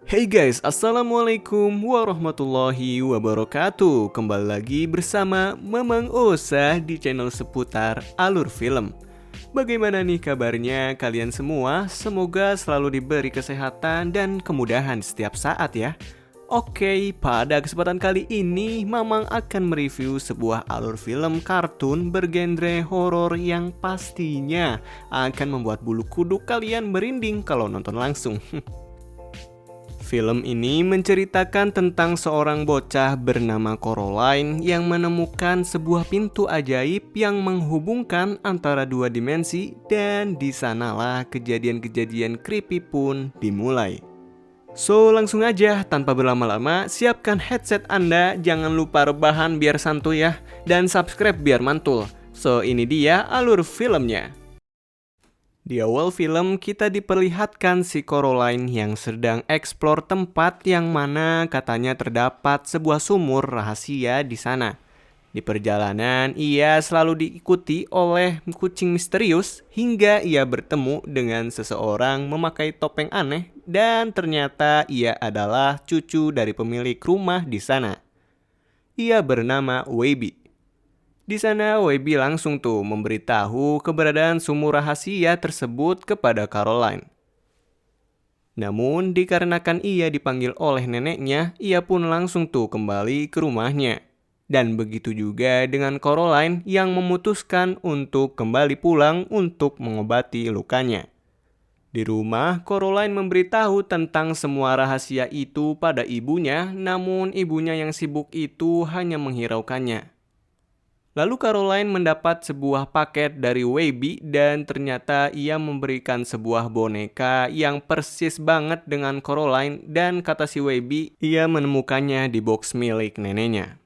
Hey guys, Assalamualaikum warahmatullahi wabarakatuh. Kembali lagi bersama Mamang Osa di channel seputar alur film. Bagaimana nih kabarnya kalian semua? Semoga selalu diberi kesehatan dan kemudahan setiap saat ya. Oke, pada kesempatan kali ini Mamang akan mereview sebuah alur film kartun bergenre horor yang pastinya akan membuat bulu kuduk kalian merinding kalau nonton langsung. Film ini menceritakan tentang seorang bocah bernama Coraline yang menemukan sebuah pintu ajaib yang menghubungkan antara dua dimensi, dan di sanalah kejadian-kejadian creepy pun dimulai. So, langsung aja tanpa berlama-lama, siapkan headset Anda, jangan lupa rebahan biar santuy ya, dan subscribe biar mantul. So, ini dia alur filmnya. Di awal film, kita diperlihatkan si Coraline yang sedang eksplor tempat yang mana katanya terdapat sebuah sumur rahasia di sana. Di perjalanan, ia selalu diikuti oleh kucing misterius hingga ia bertemu dengan seseorang memakai topeng aneh, dan ternyata ia adalah cucu dari pemilik rumah di sana. Ia bernama Webby. Di sana Webby langsung tuh memberitahu keberadaan sumur rahasia tersebut kepada Caroline. Namun dikarenakan ia dipanggil oleh neneknya, ia pun langsung tuh kembali ke rumahnya. Dan begitu juga dengan Caroline yang memutuskan untuk kembali pulang untuk mengobati lukanya. Di rumah, Caroline memberitahu tentang semua rahasia itu pada ibunya, namun ibunya yang sibuk itu hanya menghiraukannya. Lalu Caroline mendapat sebuah paket dari Webby dan ternyata ia memberikan sebuah boneka yang persis banget dengan Caroline, dan kata si Webby, ia menemukannya di box milik neneknya.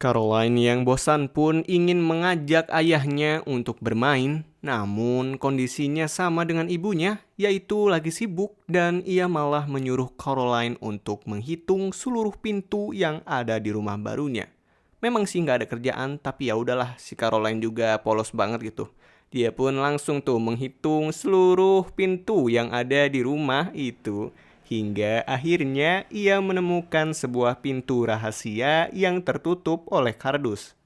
Caroline yang bosan pun ingin mengajak ayahnya untuk bermain, namun kondisinya sama dengan ibunya, yaitu lagi sibuk, dan ia malah menyuruh Caroline untuk menghitung seluruh pintu yang ada di rumah barunya. Memang sih nggak ada kerjaan, tapi ya udahlah, si Caroline juga polos banget gitu. Dia pun langsung tuh menghitung seluruh pintu yang ada di rumah itu, hingga akhirnya ia menemukan sebuah pintu rahasia yang tertutup oleh kardus.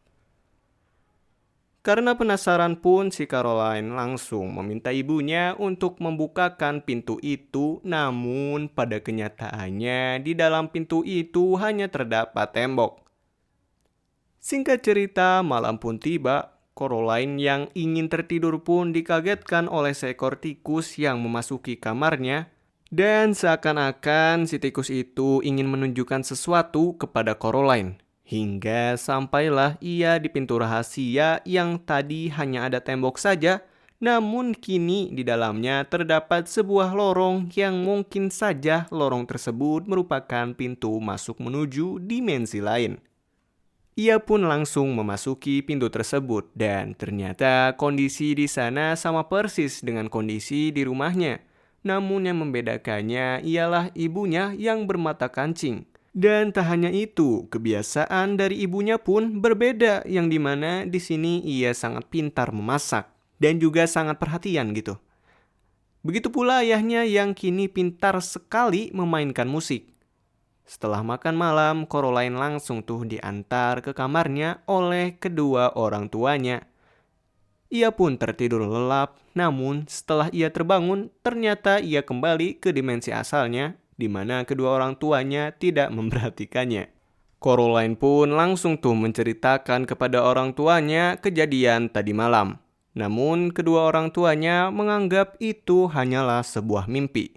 Karena penasaran pun si Caroline langsung meminta ibunya untuk membukakan pintu itu, namun pada kenyataannya di dalam pintu itu hanya terdapat tembok. Singkat cerita, malam pun tiba. Coraline yang ingin tertidur pun dikagetkan oleh seekor tikus yang memasuki kamarnya, dan seakan-akan si tikus itu ingin menunjukkan sesuatu kepada Coraline. Hingga sampailah ia di pintu rahasia yang tadi hanya ada tembok saja, namun kini di dalamnya terdapat sebuah lorong yang mungkin saja lorong tersebut merupakan pintu masuk menuju dimensi lain. Ia pun langsung memasuki pintu tersebut, dan ternyata kondisi di sana sama persis dengan kondisi di rumahnya. Namun yang membedakannya ialah ibunya yang bermata kancing. Dan tak hanya itu, kebiasaan dari ibunya pun berbeda, yang dimana di sini ia sangat pintar memasak dan juga sangat perhatian gitu. Begitu pula ayahnya yang kini pintar sekali memainkan musik. Setelah makan malam, Coraline langsung tuh diantar ke kamarnya oleh kedua orang tuanya. Ia pun tertidur lelap, namun setelah ia terbangun, ternyata ia kembali ke dimensi asalnya, di mana kedua orang tuanya tidak memperhatikannya. Coraline pun langsung tuh menceritakan kepada orang tuanya kejadian tadi malam. Namun kedua orang tuanya menganggap itu hanyalah sebuah mimpi.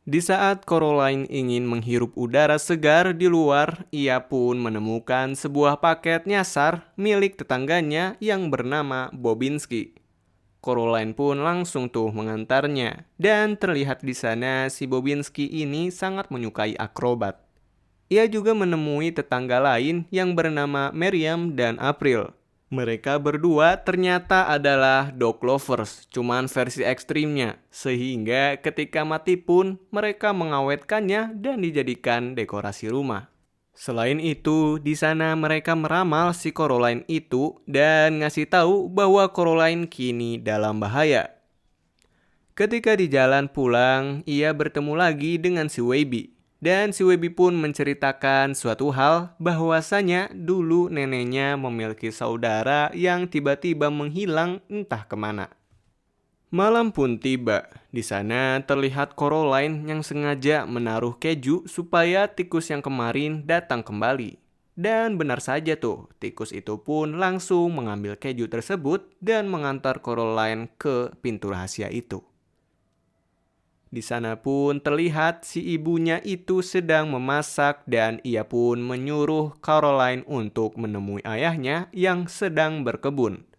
Di saat Coraline ingin menghirup udara segar di luar, ia pun menemukan sebuah paket nyasar milik tetangganya yang bernama Bobinski. Coraline pun langsung tuh mengantarnya, dan terlihat di sana si Bobinski ini sangat menyukai akrobat. Ia juga menemui tetangga lain yang bernama Miriam dan April. Mereka berdua ternyata adalah dog lovers, cuman versi ekstrimnya. Sehingga ketika mati pun mereka mengawetkannya dan dijadikan dekorasi rumah. Selain itu, di sana mereka meramal si Coraline itu dan ngasih tahu bahwa Coraline kini dalam bahaya. Ketika di jalan pulang, ia bertemu lagi dengan si Webby. Dan si Webi pun menceritakan suatu hal bahwasanya dulu neneknya memiliki saudara yang tiba-tiba menghilang entah kemana. Malam pun tiba. Di sana terlihat Coraline yang sengaja menaruh keju supaya tikus yang kemarin datang kembali. Dan benar saja tuh, tikus itu pun langsung mengambil keju tersebut dan mengantar Coraline ke pintu rahasia itu. Di sana pun terlihat si ibunya itu sedang memasak dan ia pun menyuruh Caroline untuk menemui ayahnya yang sedang berkebun.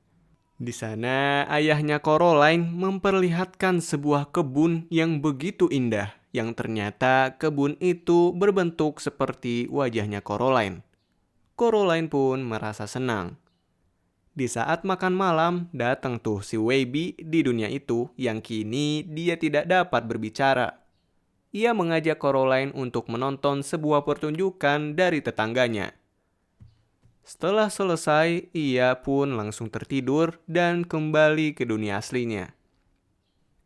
Di sana ayahnya Caroline memperlihatkan sebuah kebun yang begitu indah yang ternyata kebun itu berbentuk seperti wajahnya Caroline. Caroline pun merasa senang. Di saat makan malam, datang tuh si Webi di dunia itu yang kini dia tidak dapat berbicara. Ia mengajak Caroline untuk menonton sebuah pertunjukan dari tetangganya. Setelah selesai, ia pun langsung tertidur dan kembali ke dunia aslinya.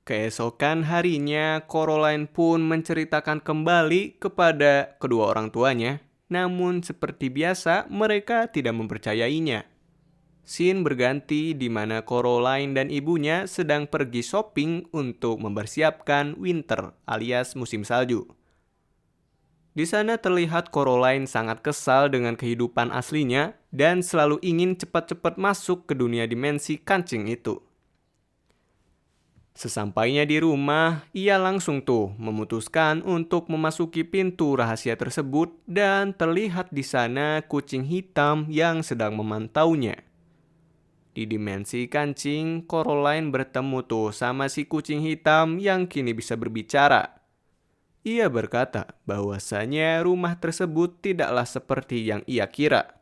Keesokan harinya, Caroline pun menceritakan kembali kepada kedua orang tuanya. Namun seperti biasa, mereka tidak mempercayainya. Scene berganti di mana Caroline dan ibunya sedang pergi shopping untuk mempersiapkan winter alias musim salju. Di sana terlihat Caroline sangat kesal dengan kehidupan aslinya dan selalu ingin cepat-cepat masuk ke dunia dimensi kancing itu. Sesampainya di rumah, ia langsung tuh memutuskan untuk memasuki pintu rahasia tersebut dan terlihat di sana kucing hitam yang sedang memantaunya. Di dimensi kancing, Caroline bertemu tuh sama si kucing hitam yang kini bisa berbicara. Ia berkata bahwasanya rumah tersebut tidaklah seperti yang ia kira.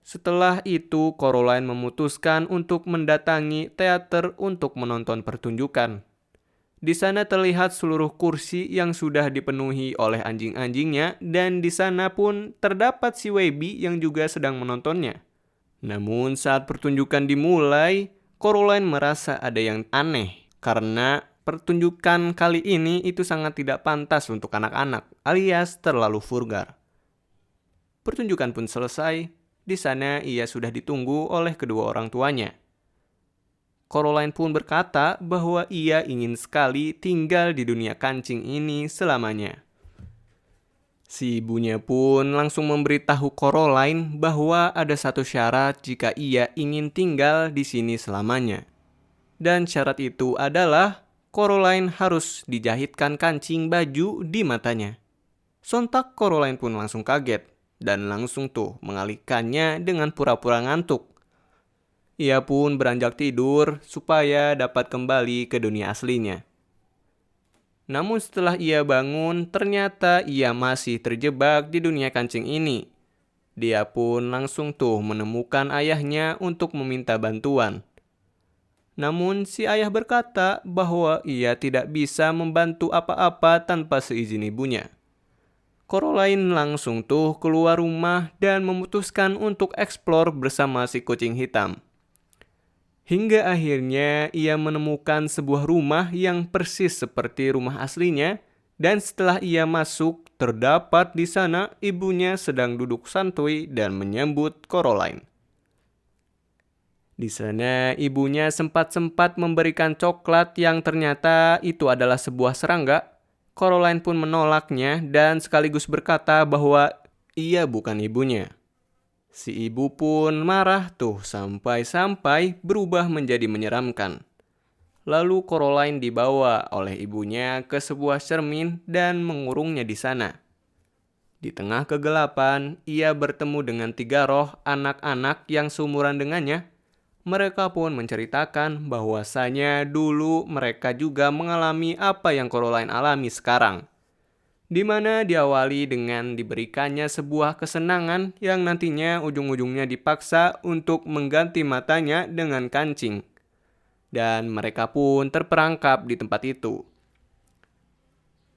Setelah itu, Caroline memutuskan untuk mendatangi teater untuk menonton pertunjukan. Di sana terlihat seluruh kursi yang sudah dipenuhi oleh anjing-anjingnya dan di sana pun terdapat si Webi yang juga sedang menontonnya. Namun saat pertunjukan dimulai, Caroline merasa ada yang aneh karena pertunjukan kali ini itu sangat tidak pantas untuk anak-anak alias terlalu vulgar. Pertunjukan pun selesai, di sana ia sudah ditunggu oleh kedua orang tuanya. Caroline pun berkata bahwa ia ingin sekali tinggal di dunia kancing ini selamanya. Si ibunya pun langsung memberitahu Caroline bahwa ada satu syarat jika ia ingin tinggal di sini selamanya. Dan syarat itu adalah Caroline harus dijahitkan kancing baju di matanya. Sontak Caroline pun langsung kaget dan langsung tuh mengalihkannya dengan pura-pura ngantuk. Ia pun beranjak tidur supaya dapat kembali ke dunia aslinya. Namun setelah ia bangun, ternyata ia masih terjebak di dunia kancing ini. Dia pun langsung tuh menemukan ayahnya untuk meminta bantuan. Namun si ayah berkata bahwa ia tidak bisa membantu apa-apa tanpa seizin ibunya. Caroline langsung tuh keluar rumah dan memutuskan untuk eksplor bersama si kucing hitam. Hingga akhirnya ia menemukan sebuah rumah yang persis seperti rumah aslinya dan setelah ia masuk terdapat di sana ibunya sedang duduk santuy dan menyambut Caroline. Di sana ibunya sempat memberikan coklat yang ternyata itu adalah sebuah serangga. Caroline pun menolaknya dan sekaligus berkata bahwa ia bukan ibunya. Si ibu pun marah tuh sampai berubah menjadi menyeramkan. Lalu Caroline dibawa oleh ibunya ke sebuah cermin dan mengurungnya di sana. Di tengah kegelapan, ia bertemu dengan 3 roh anak-anak yang seumuran dengannya. Mereka pun menceritakan bahwasanya dulu mereka juga mengalami apa yang Caroline alami sekarang. Di mana diawali dengan diberikannya sebuah kesenangan yang nantinya ujung-ujungnya dipaksa untuk mengganti matanya dengan kancing. Dan mereka pun terperangkap di tempat itu.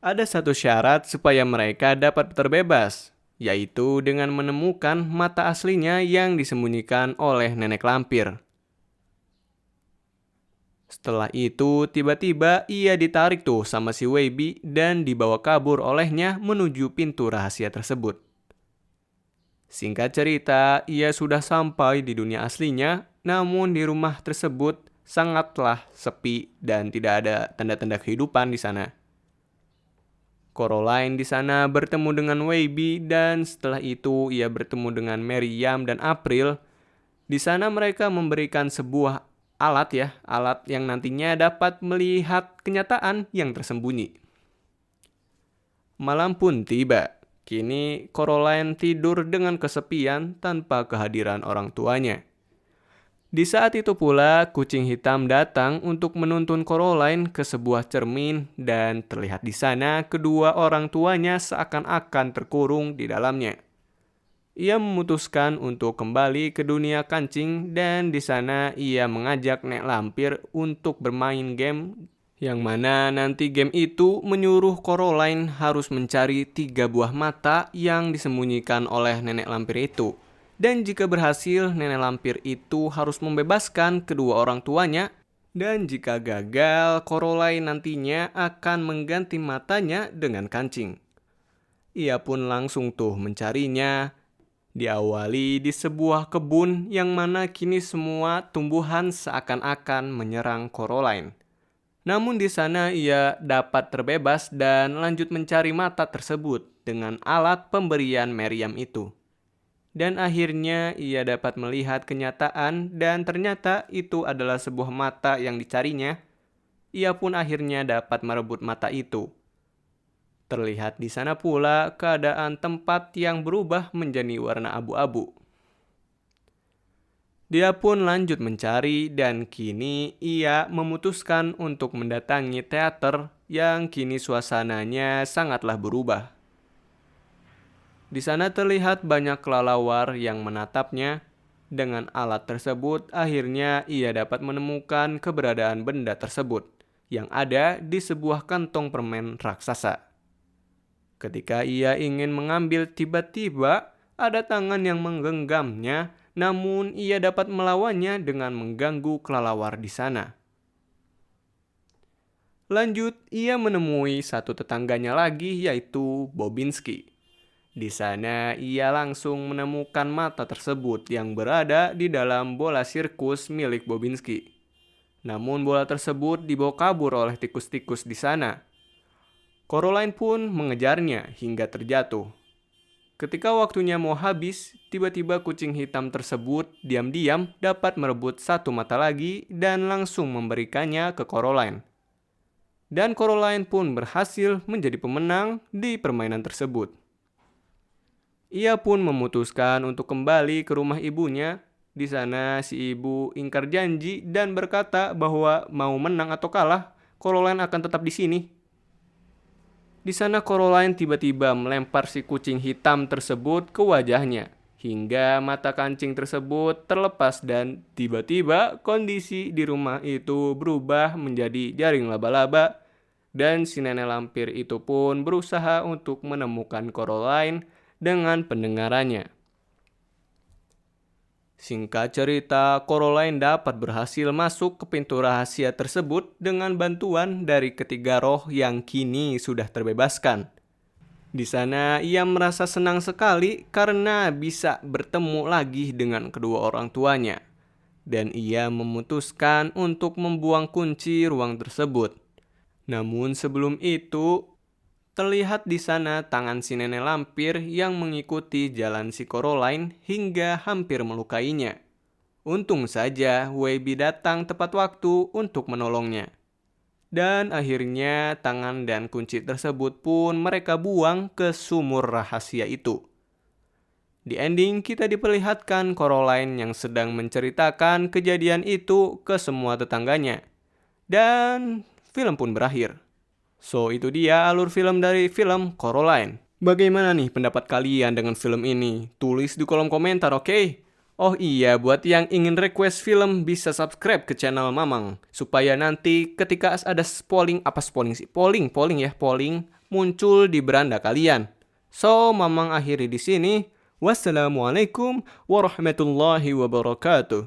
Ada satu syarat supaya mereka dapat terbebas, yaitu dengan menemukan mata aslinya yang disembunyikan oleh nenek lampir. Setelah itu, tiba-tiba ia ditarik tuh sama si Weibi dan dibawa kabur olehnya menuju pintu rahasia tersebut. Singkat cerita, ia sudah sampai di dunia aslinya, namun di rumah tersebut sangatlah sepi dan tidak ada tanda-tanda kehidupan di sana. Coraline di sana bertemu dengan Weibi dan setelah itu ia bertemu dengan Meriam dan April. Di sana mereka memberikan sebuah alat yang nantinya dapat melihat kenyataan yang tersembunyi. Malam pun tiba. Kini Coraline tidur dengan kesepian tanpa kehadiran orang tuanya. Di saat itu pula kucing hitam datang untuk menuntun Coraline ke sebuah cermin dan terlihat di sana kedua orang tuanya seakan-akan terkurung di dalamnya. Ia memutuskan untuk kembali ke dunia kancing dan di sana ia mengajak Nek Lampir untuk bermain game yang mana nanti game itu menyuruh Coraline harus mencari 3 buah mata yang disembunyikan oleh nenek lampir itu. Dan jika berhasil, nenek lampir itu harus membebaskan kedua orang tuanya. Dan jika gagal, Coraline nantinya akan mengganti matanya dengan kancing. Ia pun langsung tuh mencarinya. Diawali di sebuah kebun yang mana kini semua tumbuhan seakan-akan menyerang Coraline. Namun di sana ia dapat terbebas dan lanjut mencari mata tersebut dengan alat pemberian Meriam itu. Dan akhirnya ia dapat melihat kenyataan dan ternyata itu adalah sebuah mata yang dicarinya. Ia pun akhirnya dapat merebut mata itu. Terlihat di sana pula keadaan tempat yang berubah menjadi warna abu-abu. Dia pun lanjut mencari dan kini ia memutuskan untuk mendatangi teater yang kini suasananya sangatlah berubah. Di sana terlihat banyak kelelawar yang menatapnya. Dengan alat tersebut akhirnya ia dapat menemukan keberadaan benda tersebut yang ada di sebuah kantong permen raksasa. Ketika ia ingin mengambil tiba-tiba ada tangan yang menggenggamnya. Namun ia dapat melawannya dengan mengganggu kelelawar di sana. Lanjut, ia menemui satu tetangganya lagi yaitu Bobinski. Di sana ia langsung menemukan mata tersebut yang berada di dalam bola sirkus milik Bobinski. Namun bola tersebut dibawa kabur oleh tikus-tikus di sana. Coraline pun mengejarnya hingga terjatuh. Ketika waktunya mau habis, tiba-tiba kucing hitam tersebut diam-diam dapat merebut satu mata lagi dan langsung memberikannya ke Coraline. Dan Coraline pun berhasil menjadi pemenang di permainan tersebut. Ia pun memutuskan untuk kembali ke rumah ibunya. Di sana si ibu ingkar janji dan berkata bahwa mau menang atau kalah, Coraline akan tetap di sini. Di sana Coraline tiba-tiba melempar si kucing hitam tersebut ke wajahnya hingga mata kancing tersebut terlepas dan tiba-tiba kondisi di rumah itu berubah menjadi jaring laba-laba dan si nenek lampir itu pun berusaha untuk menemukan Coraline dengan pendengarannya. Singkat cerita, Coraline dapat berhasil masuk ke pintu rahasia tersebut dengan bantuan dari ketiga roh yang kini sudah terbebaskan. Di sana ia merasa senang sekali karena bisa bertemu lagi dengan kedua orang tuanya. Dan ia memutuskan untuk membuang kunci ruang tersebut. Namun sebelum itu, terlihat di sana tangan si nenek lampir yang mengikuti jalan si Coraline hingga hampir melukainya. Untung saja Weibi datang tepat waktu untuk menolongnya. Dan akhirnya tangan dan kunci tersebut pun mereka buang ke sumur rahasia itu. Di ending kita diperlihatkan Coraline yang sedang menceritakan kejadian itu ke semua tetangganya. Dan film pun berakhir. So, itu dia alur film dari film Coraline. Bagaimana nih pendapat kalian dengan film ini? Tulis di kolom komentar, oke? Oh iya, buat yang ingin request film bisa subscribe ke channel Mamang. Supaya nanti ketika ada polling muncul di beranda kalian. So, Mamang akhiri di sini. Wassalamualaikum warahmatullahi wabarakatuh.